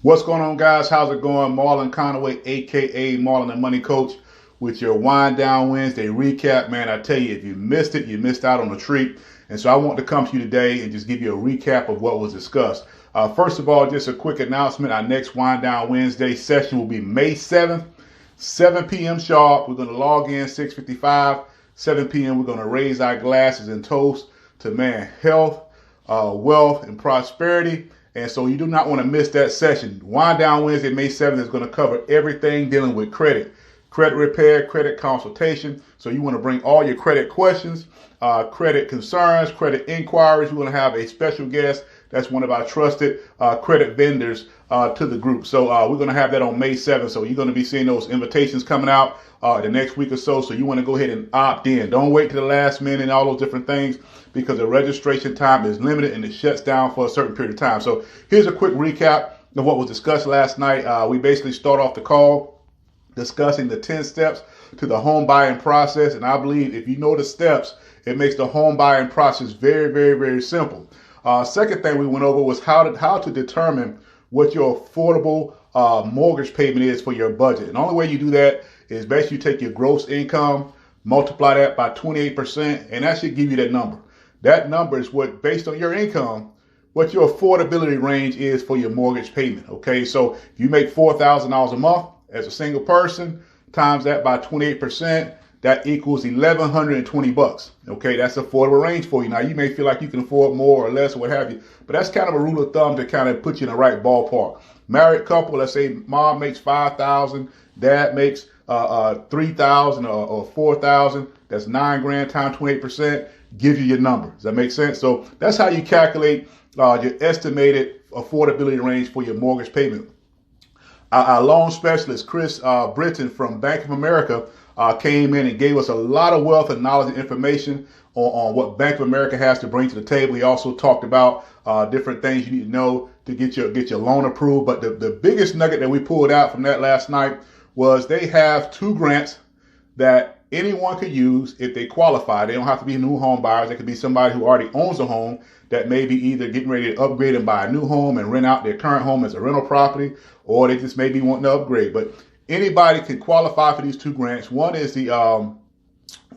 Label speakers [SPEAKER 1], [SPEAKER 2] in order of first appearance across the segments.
[SPEAKER 1] What's going on, guys? How's it going? Marlon Conaway, aka Marlon the Money Coach, with your Wind Down Wednesday recap. Man, I tell you, if you missed it, you missed out on a treat. And so I want to come to you today and just give you a recap of what was discussed. First of all, just a quick announcement. Our next Wind Down Wednesday session will be May 7th, 7 p.m. sharp. We're going to log in 6:55, 7 p.m. We're going to raise our glasses and toast to, man, health, wealth, and prosperity. And so you do not want to miss that session. Wind Down Wednesday, May 7th is going to cover everything dealing with credit repair, credit consultation. So you want to bring all your credit questions, credit concerns, credit inquiries. We're going to have a special guest that's one of our trusted credit vendors to the group. So we're going to have that on May 7th. So you're going to be seeing those invitations coming out the next week or so. So you want to go ahead and opt in. Don't wait to the last minute and all those different things, because the registration time is limited and it shuts down for a certain period of time. So here's a quick recap of what was discussed last night. We basically start off the call discussing the 10 steps to the home buying process. And I believe if you know the steps, it makes the home buying process very, very, very simple. Second thing we went over was how to determine what your affordable mortgage payment is for your budget. And the only way you do that is basically you take your gross income, multiply that by 28%, and that should give you that number. That number is what, based on your income, what your affordability range is for your mortgage payment. Okay, so if you make $4,000 a month as a single person, times that by 28%, that equals $1,120. Okay, that's affordable range for you. Now, you may feel like you can afford more or less or what have you, but that's kind of a rule of thumb to kind of put you in the right ballpark. Married couple, let's say mom makes $5,000, dad makes $3,000 or $4,000. That's $9,000 times 28%. Gives you your number. Does that make sense? So that's how you calculate your estimated affordability range for your mortgage payment. Our loan specialist, Chris Britton from Bank of America, came in and gave us a lot of wealth and knowledge and information on what Bank of America has to bring to the table. He also talked about different things you need to know to get your loan approved. But the biggest nugget that we pulled out from that last night was they have 2 grants that anyone could use if they qualify. They don't have to be new home buyers. They could be somebody who already owns a home that may be either getting ready to upgrade and buy a new home and rent out their current home as a rental property, or they just may be wanting to upgrade. But anybody can qualify for these 2 grants. One is the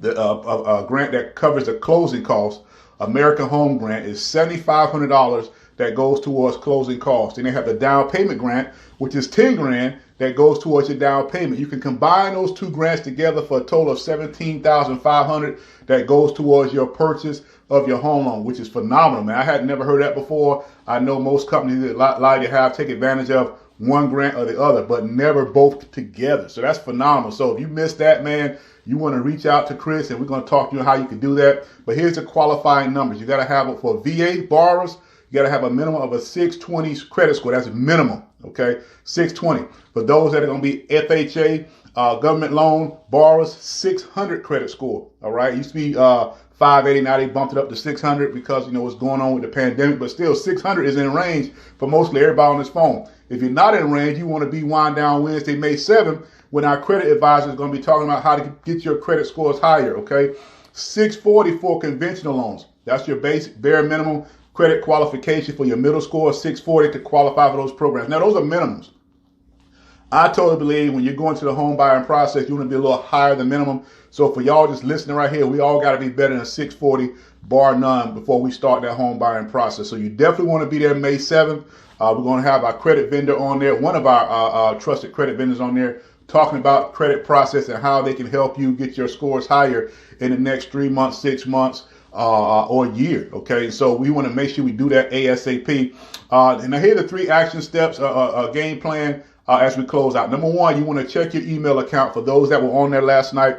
[SPEAKER 1] grant that covers the closing costs. American Home Grant is $7,500 that goes towards closing costs. Then they have the down payment grant, which is $10,000 that goes towards your down payment. You can combine those 2 grants together for a total of $17,500 that goes towards your purchase of your home loan, which is phenomenal, man. I had never heard that before. I know most companies that allow you to take advantage of one grant or the other, but never both together. So that's phenomenal. So if you missed that, man, you want to reach out to Chris and we're going to talk to you how you can do that. But here's the qualifying numbers. You got to have it for VA borrowers. You got to have a minimum of a 620 credit score. That's minimum. Okay, 620. For those that are going to be FHA, government loan borrowers, 600 credit score. All right, it used to be 580. Now they bumped it up to 600 because you know what's going on with the pandemic. But still, 600 is in range for mostly everybody on this phone. If you're not in range, you want to be Wind Down Wednesday, May 7th, when our credit advisor is going to be talking about how to get your credit scores higher. Okay, 640 for conventional loans. That's your basic bare minimum credit qualification for your middle score. 640 to qualify for those programs. Now, those are minimums. I totally believe when you're going to the home buying process, you want to be a little higher than minimum. So for y'all just listening right here, we all got to be better than 640, bar none, before we start that home buying process. So you definitely want to be there May 7th. We're going to have our credit vendor on there, one of our trusted credit vendors on there, talking about credit process and how they can help you get your scores higher in the next 3 months, 6 months, or a year. Okay, so we want to make sure we do that ASAP. And now here are the 3 action steps, a game plan as we close out. Number 1, you want to check your email account. For those that were on there last night,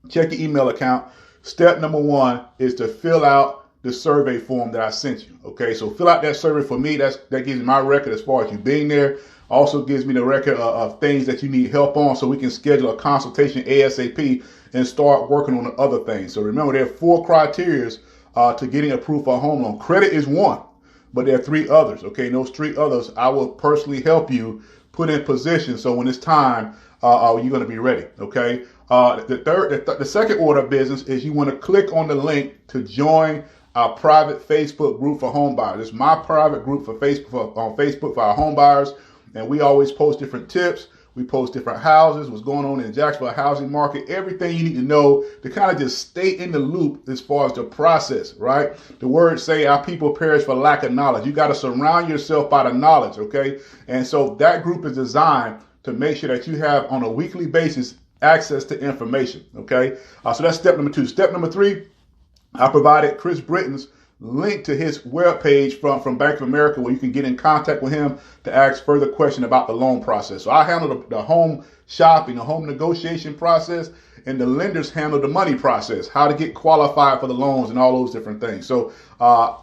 [SPEAKER 1] check your email account. Step number 1 is to fill out the survey form that I sent you. Okay, so fill out that survey for me. That gives me my record as far as you being there. Also gives me the record of things that you need help on, so we can schedule a consultation ASAP and start working on the other things. So remember, there are 4 criteria to getting approved for a home loan. Credit is one, but there are 3 others. Okay, and those 3 others, I will personally help you put in position so when it's time, you're going to be ready. Okay. The second order of business is you want to click on the link to join our private Facebook group for home buyers. It's my private group for Facebook on Facebook for our home buyers. and we always post different tips. We post different houses, what's going on in the Jacksonville housing market, everything you need to know to kind of just stay in the loop as far as the process, right? The words say our people perish for lack of knowledge. You got to surround yourself by the knowledge, okay? And so that group is designed to make sure that you have on a weekly basis access to information, okay? So that's step number 2. Step number 3, I provided Chris Britton's link to his webpage from Bank of America where you can get in contact with him to ask further questions about the loan process. So I handle the home shopping, the home negotiation process, and the lenders handle the money process, how to get qualified for the loans and all those different things. So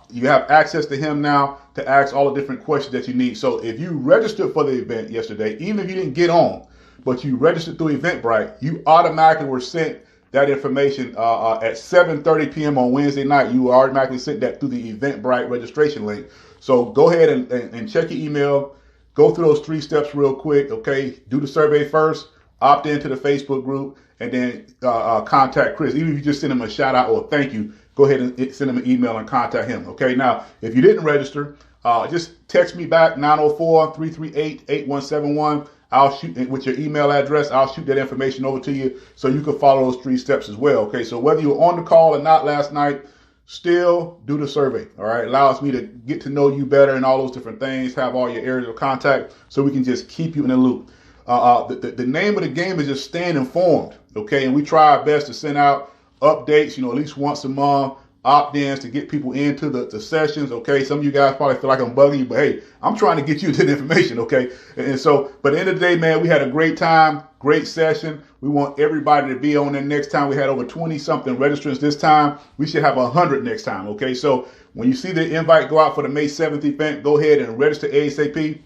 [SPEAKER 1] you have access to him now to ask all the different questions that you need. So if you registered for the event yesterday, even if you didn't get on, but you registered through Eventbrite, you automatically were sent that information at 7:30 p.m. on Wednesday night. You automatically sent that through the Eventbrite registration link. So go ahead and check your email. Go through those 3 steps real quick, okay? Do the survey first, opt into the Facebook group, and then contact Chris. Even if you just send him a shout out or a thank you, go ahead and send him an email and contact him, okay? Now, if you didn't register, just text me back, 904-338-8171. I'll shoot with your email address. I'll shoot that information over to you so you can follow those 3 steps as well. Okay, so whether you were on the call or not last night, still do the survey. All right, allows me to get to know you better and all those different things. Have all your areas of contact so we can just keep you in the loop. The name of the game is just staying informed. Okay, and we try our best to send out updates. At least once a month. Opt-ins to get people into the sessions, okay? Some of you guys probably feel like I'm bugging you, but hey, I'm trying to get you to the information, okay? And so, but at the end of the day, man, we had a great time, great session. We want everybody to be on there next time. We had over 20-something registrants this time. We should have 100 next time, okay? So when you see the invite go out for the May 7th event, go ahead and register ASAP.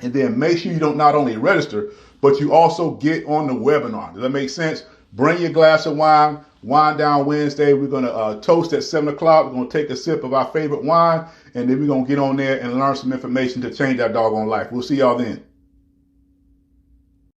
[SPEAKER 1] And then make sure you don't not only register, but you also get on the webinar. Does that make sense? Bring your glass of wine. Wine Down Wednesday. We're going to toast at 7 o'clock. We're going to take a sip of our favorite wine, and then we're going to get on there and learn some information to change our doggone life. We'll see y'all then.